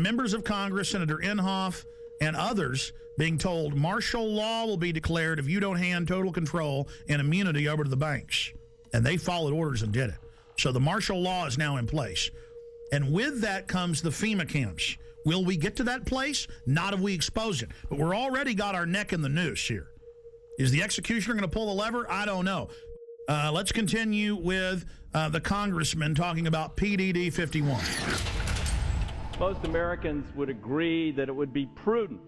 Members of Congress, Senator Inhofe and others, being told martial law will be declared if you don't hand total control and immunity over to the banks. And they followed orders and did it. So the martial law is now in place. And with that comes the FEMA camps. Will we get to that place? Not if we expose it. But we're already got our neck in the noose here. Is the executioner going to pull the lever? I don't know. Let's continue with the congressman talking about PDD 51. Most Americans would agree that it would be prudent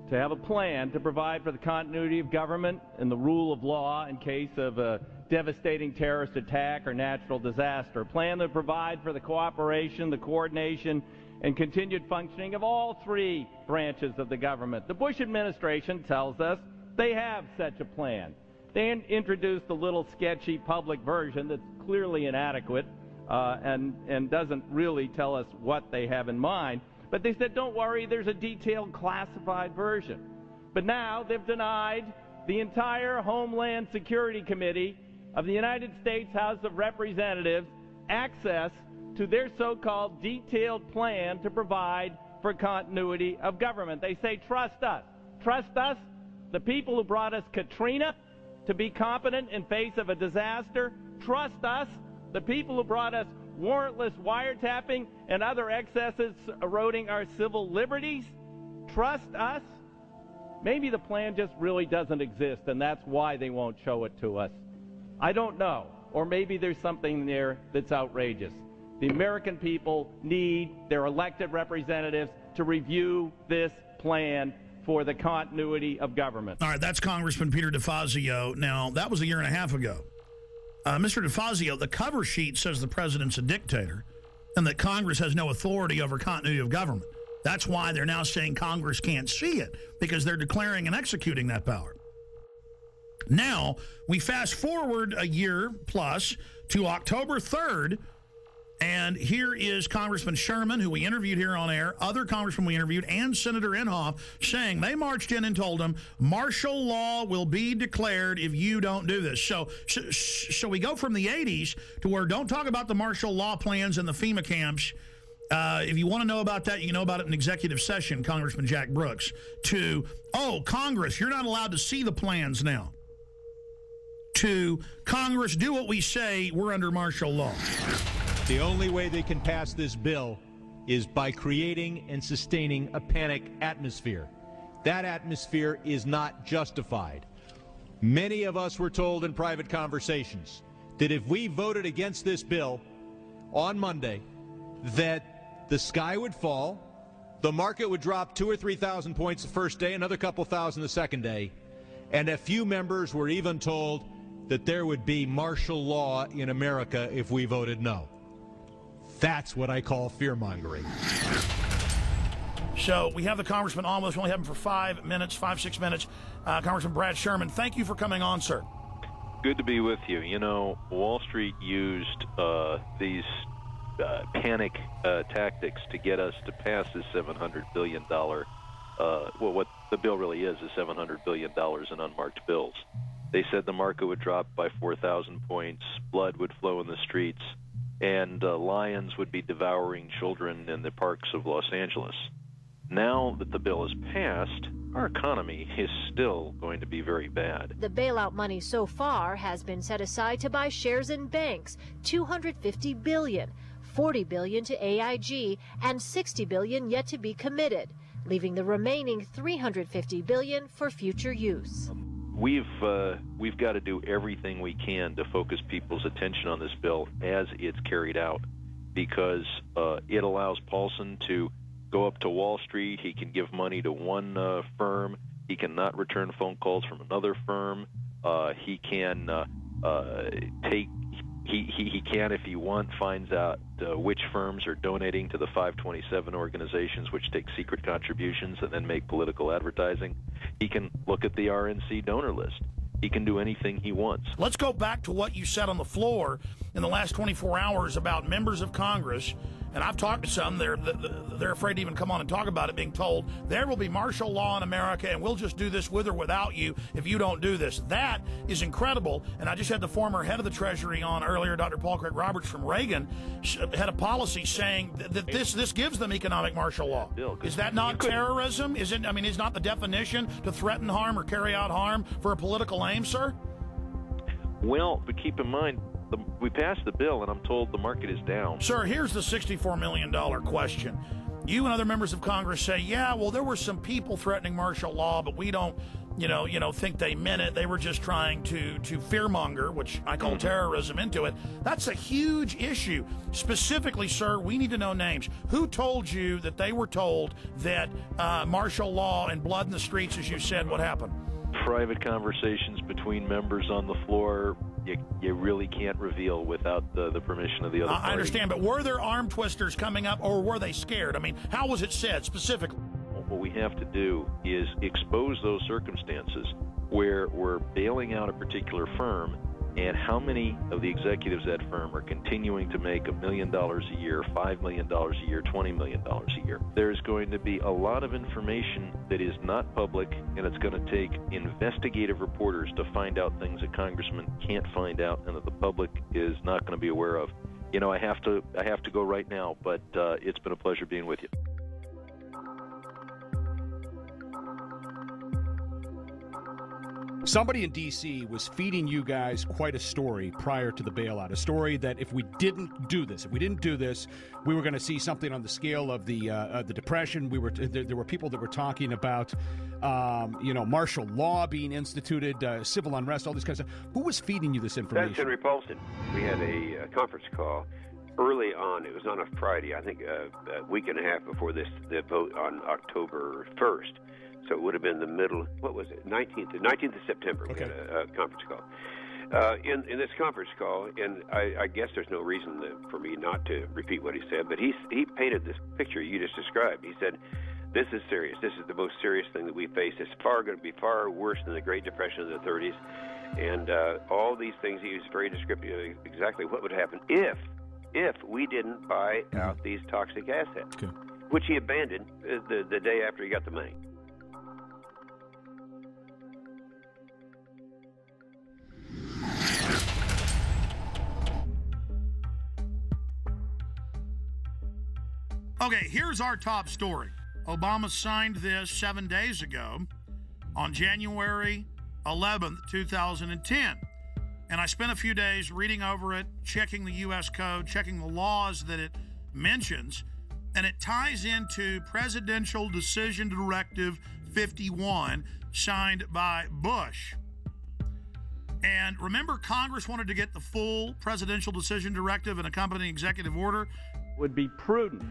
to have a plan to provide for the continuity of government and the rule of law in case of a devastating terrorist attack or natural disaster. A plan to provide for the cooperation, the coordination, and continued functioning of all three branches of the government. The Bush administration tells us they have such a plan. They introduced a little sketchy public version that's clearly inadequate and doesn't really tell us what they have in mind. But they said, don't worry, there's a detailed classified version. But now they've denied the entire Homeland Security Committee of the United States House of Representatives access to their so-called detailed plan to provide for continuity of government. They say, trust us. Trust us, the people who brought us Katrina, to be competent in face of a disaster. Trust us, the people who brought us warrantless wiretapping and other excesses eroding our civil liberties. Trust us. Maybe the plan just really doesn't exist, and that's why they won't show it to us. I don't know. Or maybe there's something there that's outrageous. The American people need their elected representatives to review this plan for the continuity of government. All right, that's Congressman Peter DeFazio. Now, that was a year and a half ago. Mr. DeFazio, the cover sheet says the president's a dictator and that Congress has no authority over continuity of government. That's why they're now saying Congress can't see it, because they're declaring and executing that power. Now, we fast forward a year plus to October 3rd, and here is Congressman Sherman, who we interviewed here on air, other congressmen we interviewed, and Senator Inhofe saying they marched in and told them martial law will be declared if you don't do this. So we go from the 80s to where don't talk about the martial law plans and the FEMA camps. If you want to know about that, you can know about it in executive session, Congressman Jack Brooks, to, oh, Congress, you're not allowed to see the plans now. To Congress, do what we say, we're under martial law. The only way they can pass this bill is by creating and sustaining a panic atmosphere. That atmosphere is not justified. Many of us were told in private conversations that if we voted against this bill on Monday, that the sky would fall, the market would drop 2,000 or 3,000 points the first day, another couple thousand the second day, and a few members were even told that there would be martial law in America if we voted no. That's what I call fear-mongering. So we have the congressman on with us. We only have him for 5 minutes, 6 minutes. Congressman Brad Sherman, thank you for coming on, sir. Good to be with you. You know, Wall Street used these panic tactics to get us to pass this $700 billion, what the bill really is $700 billion in unmarked bills. They said the market would drop by 4,000 points, blood would flow in the streets, and lions would be devouring children in the parks of Los Angeles. Now that the bill is passed, our economy is still going to be very bad. The bailout money so far has been set aside to buy shares in banks, $250 billion, $40 billion to AIG, and $60 billion yet to be committed, leaving the remaining $350 billion for future use. We've got to do everything we can to focus people's attention on this bill as it's carried out, because it allows Paulson to go up to Wall Street. He can give money to one firm. He cannot return phone calls from another firm. He can he can, if he wants, finds out which firms are donating to the 527 organizations, which take secret contributions and then make political advertising. He can look at the RNC donor list. He can do anything he wants. Let's go back to what you said on the floor in the last 24 hours about members of Congress and I've talked to some, they're afraid to even come on and talk about it, being told there will be martial law in America and we'll just do this with or without you if you don't do this. That is incredible. And I just had the former head of the Treasury on earlier, Dr. Paul Craig Roberts from Reagan, had a policy saying that this gives them economic martial law. Is that not terrorism? Is not the definition to threaten harm or carry out harm for a political aim, sir? Well, but keep in mind, we passed the bill, and I'm told the market is down. Sir, here's the $64 million question. You and other members of Congress say, yeah, well, there were some people threatening martial law, but we don't, think they meant it. They were just trying to fearmonger, which I call terrorism, into it. That's a huge issue. Specifically, sir, we need to know names. Who told you that they were told that martial law and blood in the streets, as you said, would happen? Private conversations between members on the floor, you really can't reveal without the permission of the other party. I understand, but were there arm twisters coming up, or were they scared? I mean, how was it said specifically? What we have to do is expose those circumstances where we're bailing out a particular firm, and how many of the executives at that firm are continuing to make $1 million a year, $5 million a year, $20 million a year. There's going to be a lot of information that is not public, and it's going to take investigative reporters to find out things that congressmen can't find out and that the public is not going to be aware of. I have to go right now, but it's been a pleasure being with you. Somebody in D.C. was feeding you guys quite a story prior to the bailout, a story that if we didn't do this, we were going to see something on the scale of the Depression. There were people that were talking about, martial law being instituted, civil unrest, all this kind of stuff. Who was feeding you this information? That's Henry Paulson. We had a conference call early on. It was on a Friday, I think a week and a half before the vote on October 1st. So it would have been the middle, what was it, 19th of September, okay. We had a conference call. In this conference call, and I guess there's no reason for me not to repeat what he said, but he painted this picture you just described. He said, this is serious. This is the most serious thing that we face. It's going to be far worse than the Great Depression of the 30s. And all these things, he was very descriptive of exactly what would happen if we didn't buy out these toxic assets, okay. Which he abandoned the day after he got the money. Okay, here's our top story. Obama signed this 7 days ago on January 11th, 2010. And I spent a few days reading over it, checking the U.S. Code, checking the laws that it mentions, and it ties into Presidential Decision Directive 51, signed by Bush. And remember, Congress wanted to get the full Presidential Decision Directive and accompanying executive order. Would be prudent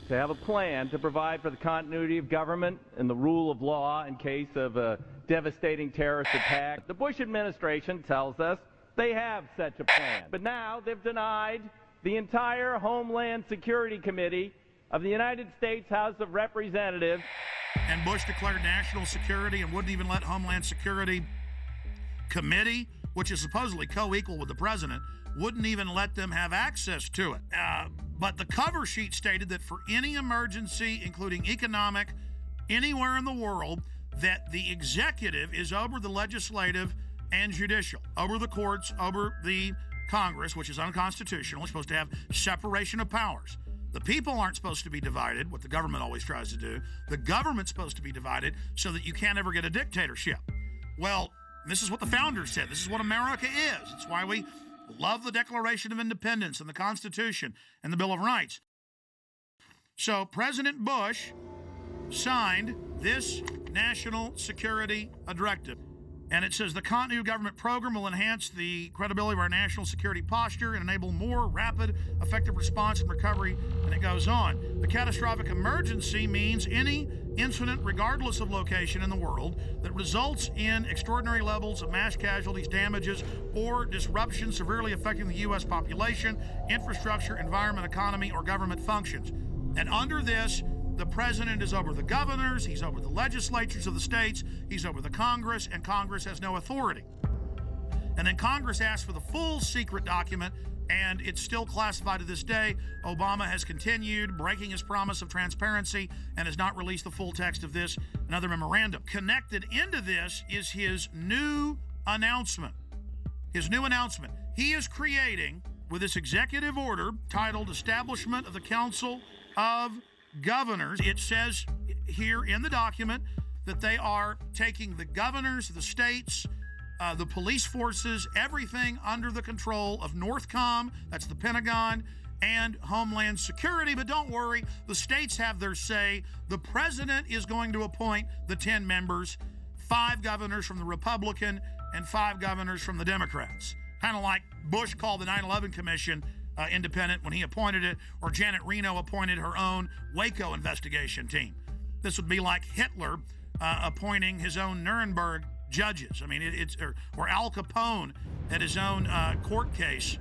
to have a plan to provide for the continuity of government and the rule of law in case of a devastating terrorist attack. The Bush administration tells us they have such a plan. But now they've denied the entire Homeland Security Committee of the United States House of Representatives. And Bush declared national security and wouldn't even let Homeland Security Committee, which is supposedly co-equal with the president, wouldn't even let them have access to it. But the cover sheet stated that for any emergency, including economic, anywhere in the world, that the executive is over the legislative and judicial, over the courts, over the Congress, which is unconstitutional. It's supposed to have separation of powers. The people aren't supposed to be divided, what the government always tries to do. The government's supposed to be divided so that you can't ever get a dictatorship. Well, this is what the founders said. This is what America is. It's why we love the Declaration of Independence and the Constitution and the Bill of Rights. So President Bush signed this national security directive. And it says the continuity of government program will enhance the credibility of our national security posture and enable more rapid, effective response and recovery. And it goes on. The catastrophic emergency means any incident, regardless of location in the world, that results in extraordinary levels of mass casualties, damages, or disruption severely affecting the U.S. population, infrastructure, environment, economy, or government functions. And under this, the president is over the governors, he's over the legislatures of the states, he's over the Congress, and Congress has no authority. And then Congress asked for the full secret document, and it's still classified to this day. Obama has continued breaking his promise of transparency and has not released the full text of this and other memorandum. Connected into this is his new announcement. His new announcement. He is creating, with this executive order titled Establishment of the Council of Governors, it says here in the document that they are taking the governors, the states, the police forces, everything under the control of NORTHCOM, that's the Pentagon, and Homeland Security. But don't worry, the states have their say. The president is going to appoint the 10 members, 5 governors from the Republican and 5 governors from the Democrats. Kind of like Bush called the 9/11 Commission independent when he appointed it, or Janet Reno appointed her own Waco investigation team. This would be like Hitler appointing his own Nuremberg judges. I mean, or Al Capone at his own court case.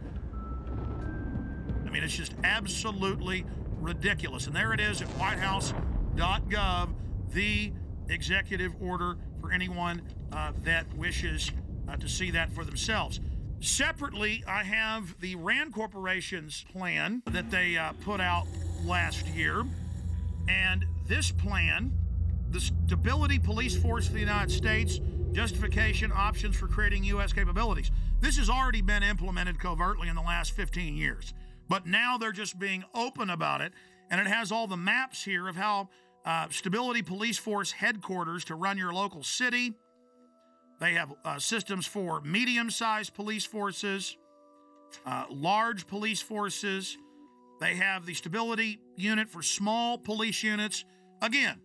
I mean, it's just absolutely ridiculous. And there it is at whitehouse.gov, the executive order for anyone that wishes to see that for themselves. Separately, I have the RAND Corporation's plan that they put out last year. And this plan, the Stability Police Force of the United States, justification, options for creating U.S. capabilities. This has already been implemented covertly in the last 15 years. But now they're just being open about it. And it has all the maps here of how Stability Police Force headquarters to run your local city. They have systems for medium-sized police forces, large police forces. They have the Stability Unit for small police units. Again,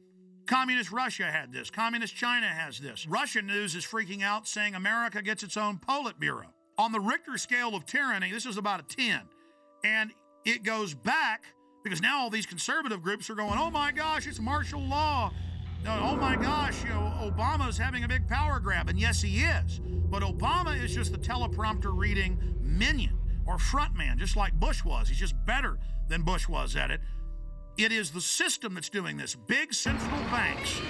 Communist Russia had this. Communist China has this. Russian news is freaking out, saying America gets its own Politburo. On the Richter scale of tyranny, this is about a 10. And it goes back, because now all these conservative groups are going, oh my gosh, it's martial law. Oh my gosh, Obama's having a big power grab. And yes, he is. But Obama is just the teleprompter reading minion or frontman, just like Bush was. He's just better than Bush was at it. It is the system that's doing this. Big central banks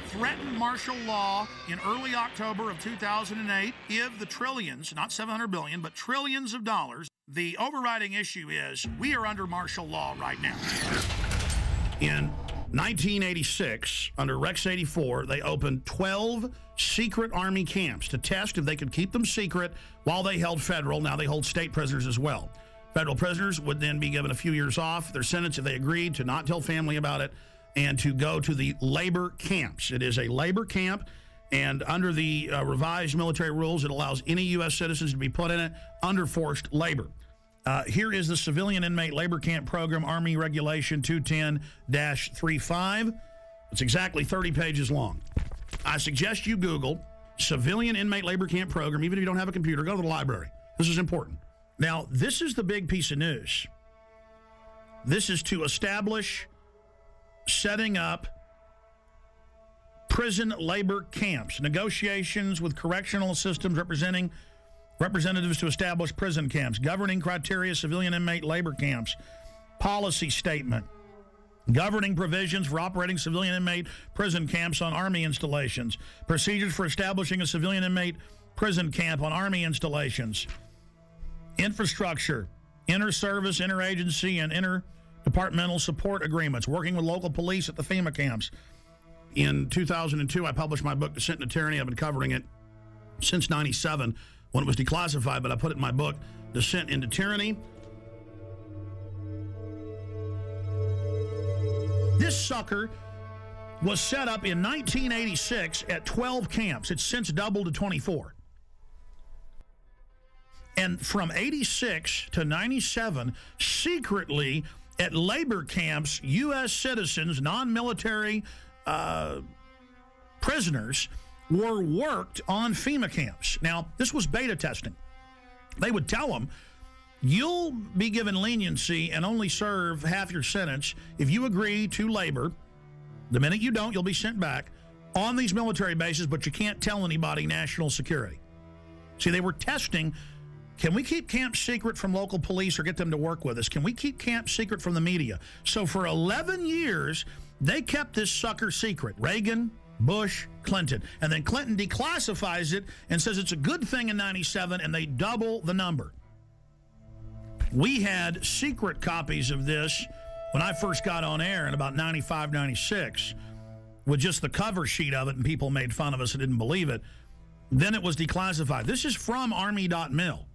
threatened martial law in early October of 2008. Give the trillions, not $700 billion, but trillions of dollars. The overriding issue is we are under martial law right now. In 1986, under Rex 84, they opened 12 secret Army camps to test if they could keep them secret while they held federal. Now they hold state prisoners as well. Federal prisoners would then be given a few years off their sentence if they agreed to not tell family about it and to go to the labor camps. It is a labor camp, and under the revised military rules, it allows any U.S. citizens to be put in it under forced labor. Here is the Civilian Inmate Labor Camp Program, Army Regulation 210-35. It's exactly 30 pages long. I suggest you Google Civilian Inmate Labor Camp Program. Even if you don't have a computer, go to the library. This is important. Now, this is the big piece of news. This is to establish setting up prison labor camps, negotiations with correctional systems representatives to establish prison camps, governing criteria, civilian inmate labor camps, policy statement, governing provisions for operating civilian inmate prison camps on Army installations, procedures for establishing a civilian inmate prison camp on Army installations, infrastructure, inter-service, interagency, and interdepartmental support agreements, working with local police at the FEMA camps. In 2002, I published my book, Descent into Tyranny. I've been covering it since 97 when it was declassified, but I put it in my book, Descent into Tyranny. This sucker was set up in 1986 at 12 camps. It's since doubled to 24. And from 86 to 97, secretly at labor camps, U.S. citizens, non-military prisoners, were worked on FEMA camps. Now, this was beta testing. They would tell them, you'll be given leniency and only serve half your sentence if you agree to labor. The minute you don't, you'll be sent back on these military bases, but you can't tell anybody national security. See, they were testing, can we keep camp secret from local police or get them to work with us? Can we keep camp secret from the media? So for 11 years, they kept this sucker secret. Reagan, Bush, Clinton. And then Clinton declassifies it and says it's a good thing in 97, and they double the number. We had secret copies of this when I first got on air in about 95, 96, with just the cover sheet of it, and people made fun of us and didn't believe it. Then it was declassified. This is from Army.mil.